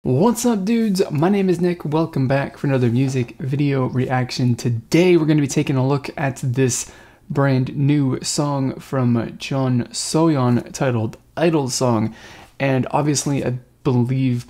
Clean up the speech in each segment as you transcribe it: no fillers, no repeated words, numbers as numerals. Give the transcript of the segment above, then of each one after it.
What's up, dudes? My name is Nick. Welcome back for another music video reaction. Today we're going to be taking a look at this brand new song from Jeon Soyeon titled Idol Song. And obviously I believe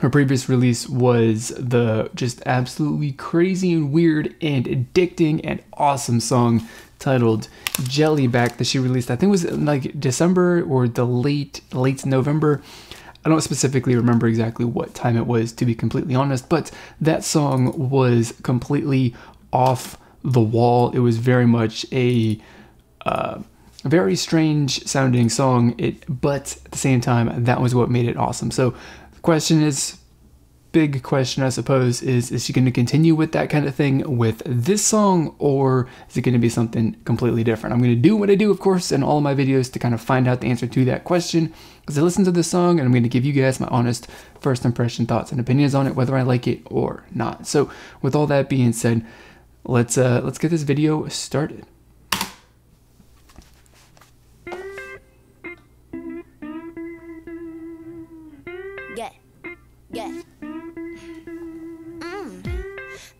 her previous release was the just absolutely crazy and weird and addicting and awesome song titled Jellyback that she released. I think it was like December or the late November. I don't specifically remember exactly what time it was, to be completely honest, but that song was completely off the wall. It was very much a very strange sounding song, but at the same time, that was what made it awesome. So the question is, big question I suppose, is she going to continue with that kind of thing with this song, or is it going to be something completely different? I'm going to do what I do, of course, in all of my videos to kind of find out the answer to that question, because I listened to this song and I'm going to give you guys my honest first impression thoughts and opinions on it, whether I like it or not. So with all that being said, let's get this video started.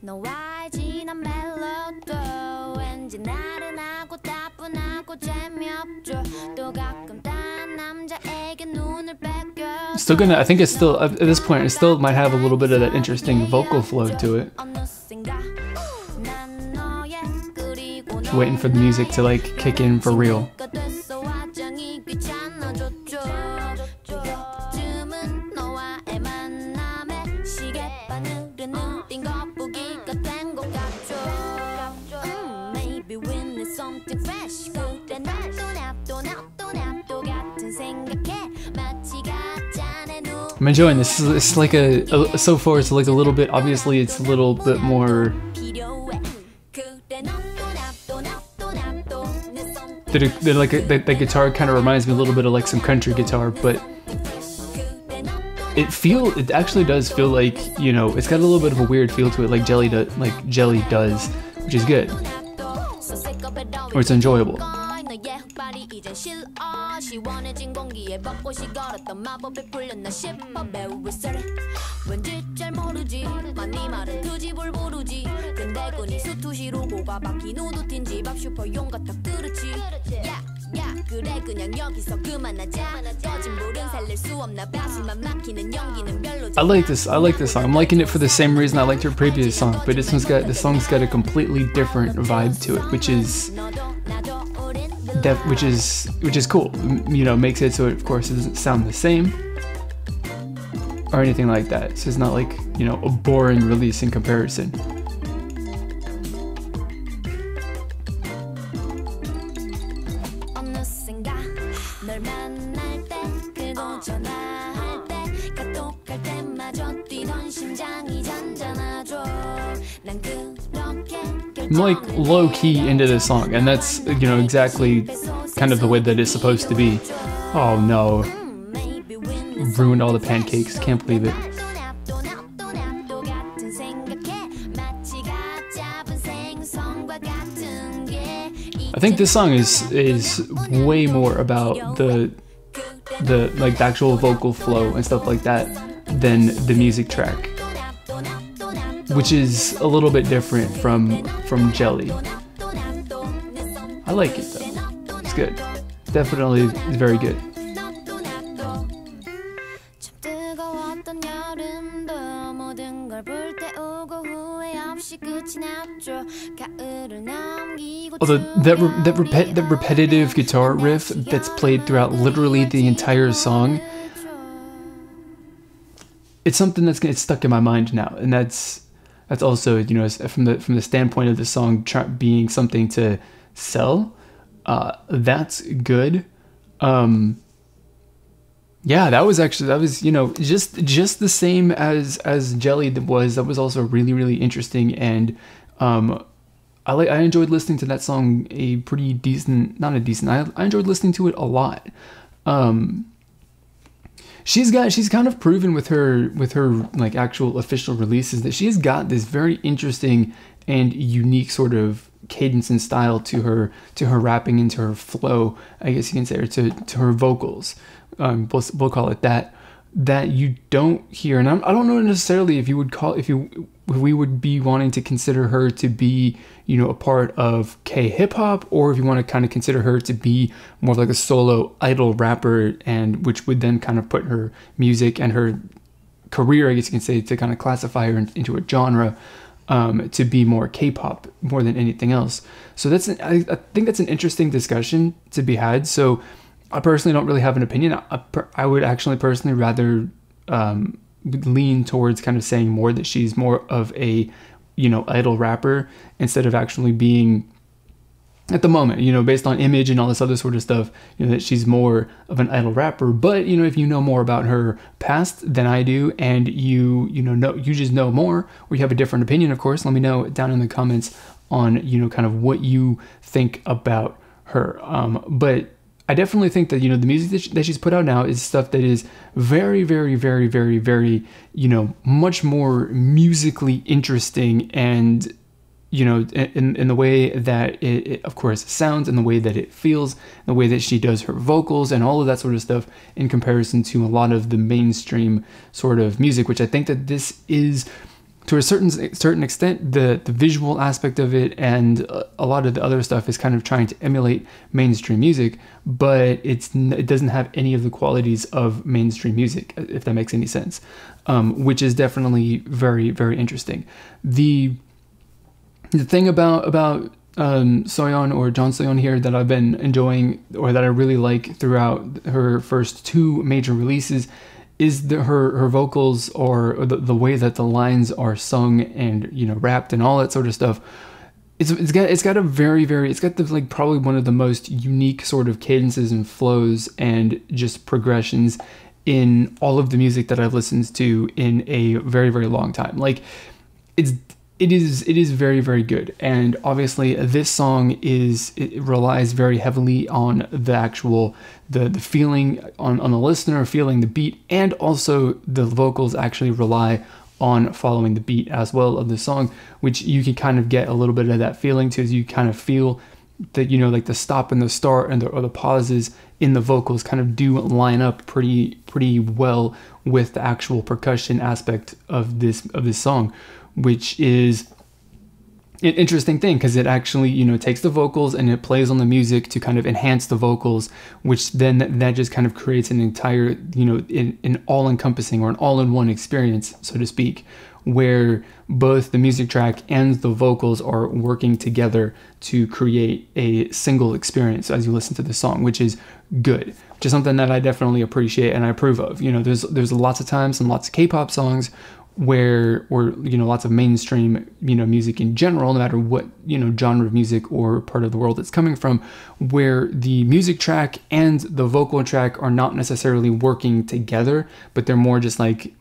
너와의 진한 멜로도 왠지 나른하고 따분하고 재미없죠. 또 가끔 딴 남자에게 눈을 뺏겨. Still gonna, I think it's still, at this point, it still might have a little bit of that interesting vocal flow to it. Waiting for the music to like kick in for real. I'm enjoying this. It's like so far it's like a little bit, obviously it's a little bit more, the guitar kind of reminds me a little bit of like some country guitar, but it actually does feel like, you know, it's got a little bit of a weird feel to it, like Jelly does, which is good, or it's enjoyable. I like this song. I'm liking it for the same reason I liked her previous song, but this song's got a completely different vibe to it, which is cool. You know, makes it so it, of course, it doesn't sound the same or anything like that. So it's not like, you know, a boring release in comparison. I'm like low-key into this song, and that's, you know, exactly kind of the way that it's supposed to be. Oh no. Ruined all the pancakes, can't believe it. I think this song is way more about the actual vocal flow and stuff like that than the music track, which is a little bit different from Jelly. I like it though. It's good. Definitely is very good. Although that repetitive guitar riff that's played throughout literally the entire song, it's something that's stuck in my mind now, and that's also, you know, from the standpoint of the song being something to sell, that's good. Yeah, that was, you know, just the same as Jelly was. That was also really interesting, and I enjoyed listening to that song I enjoyed listening to it a lot. She's kind of proven with her like actual official releases that she's got this very interesting and unique sort of cadence and style to her rapping and to her flow, I guess you can say, or to her vocals. We'll call it that. that you don't hear. And I don't know necessarily if we would be wanting to consider her to be, you know, a part of K-hip hop, or if you want to kind of consider her to be more like a solo idol rapper, and which would then kind of put her music and her career, I guess you can say, to kind of classify her into a genre, to be more K-pop more than anything else. So I think that's an interesting discussion to be had. So I personally don't really have an opinion. I would actually personally rather lean towards kind of saying more that she's more of a, you know, idol rapper, instead of actually being, at the moment, you know, based on image and all this other sort of stuff, you know, that she's more of an idol rapper. But, you know, if you know more about her past than I do, and you just know more, or you have a different opinion, of course, let me know down in the comments on, you know, kind of what you think about her. But I definitely think that, you know, the music that she's put out now is stuff that is very, very, very, very, very, you know, much more musically interesting, and, you know, in the way that it of course sounds, and the way that it feels, the way that she does her vocals and all of that sort of stuff, in comparison to a lot of the mainstream sort of music, which I think that this is, to a certain extent, the visual aspect of it and a lot of the other stuff is kind of trying to emulate mainstream music, but it doesn't have any of the qualities of mainstream music, if that makes any sense, which is definitely very, very interesting. The thing about Soyeon, or Jeon Soyeon here, that I've been enjoying, or that I really like throughout her first two major releases, is her vocals, or the way that the lines are sung and, you know, rapped and all that sort of stuff. It's got the, like, probably one of the most unique sort of cadences and flows and just progressions in all of the music that I've listened to in a very, very long time. Like, it is very, very good. And obviously this song it relies very heavily on the actual, the feeling on the listener, feeling the beat, and also the vocals actually rely on following the beat as well of the song, which you can kind of get a little bit of that feeling too, as you kind of feel that, you know, like the stop and the start and or the pauses in the vocals kind of do line up pretty well with the actual percussion aspect of this song, which is an interesting thing, because it actually, you know, takes the vocals and it plays on the music to kind of enhance the vocals, which then that just kind of creates an entire, you know, an all-encompassing, or an all-in-one experience, so to speak, where both the music track and the vocals are working together to create a single experience as you listen to the song, which is good, which is something that I definitely appreciate and I approve of. You know, there's lots of times and lots of K-pop songs where, or, you know, lots of mainstream, you know, music in general, no matter what, you know, genre of music or part of the world it's coming from, where the music track and the vocal track are not necessarily working together, but they're more just like,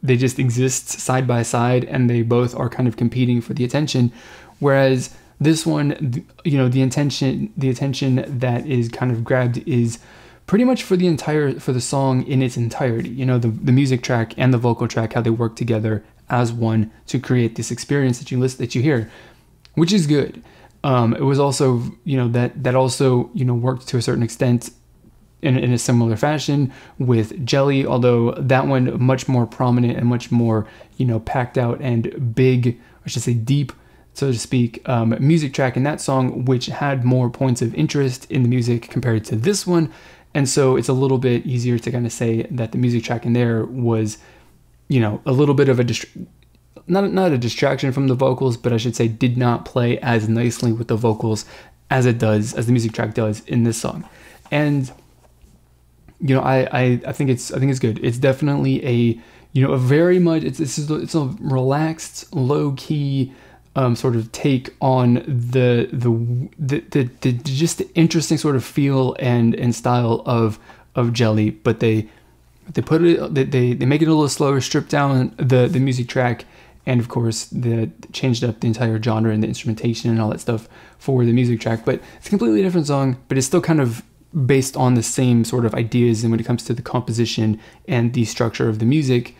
they just exist side by side, and they both are kind of competing for the attention. Whereas this one, you know, the attention that is kind of grabbed is pretty much for the song in its entirety. You know, the music track and the vocal track, how they work together as one to create this experience that you hear, which is good. It was also, you know, that also, you know, worked to a certain extent in a similar fashion with Jelly, although that one much more prominent and much more, you know, packed out and big, I should say deep, so to speak, music track in that song, which had more points of interest in the music compared to this one. And so it's a little bit easier to kind of say that the music track in there was, you know, a little bit of a not a distraction from the vocals, but I should say did not play as nicely with the vocals as the music track does in this song. And, you know, I think it's good. It's definitely a, you know, a very much, it's a relaxed, low key, sort of take on the just the interesting sort of feel and style of Jelly, but they put it, they make it a little slower, strip down the music track, and of course they changed up the entire genre and the instrumentation and all that stuff for the music track. But it's a completely different song, but it's still kind of based on the same sort of ideas, and when it comes to the composition and the structure of the music,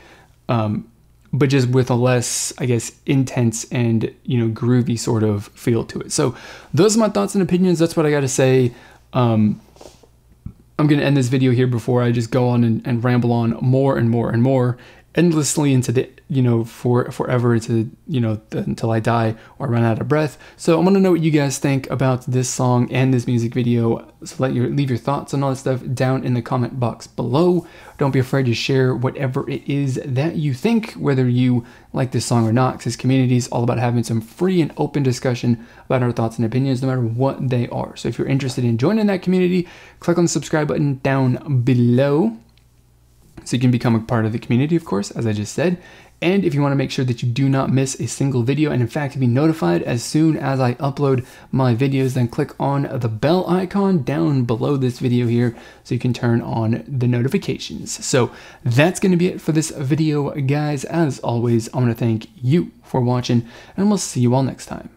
but just with a less, I guess, intense and, you know, groovy sort of feel to it. So those are my thoughts and opinions. That's what I got to say. I'm going to end this video here before I just go on and ramble on more and more and more endlessly into the, forever to, until I die or run out of breath. So I want to know what you guys think about this song and this music video. So leave your thoughts on all this stuff down in the comment box below. Don't be afraid to share whatever it is that you think, whether you like this song or not, because this community is all about having some free and open discussion about our thoughts and opinions, no matter what they are. So if you're interested in joining that community, click on the subscribe button down below, so you can become a part of the community, of course, as I just said. And if you want to make sure that you do not miss a single video, and in fact be notified as soon as I upload my videos, then click on the bell icon down below this video here so you can turn on the notifications. So that's going to be it for this video, guys. As always, I want to thank you for watching, and we'll see you all next time.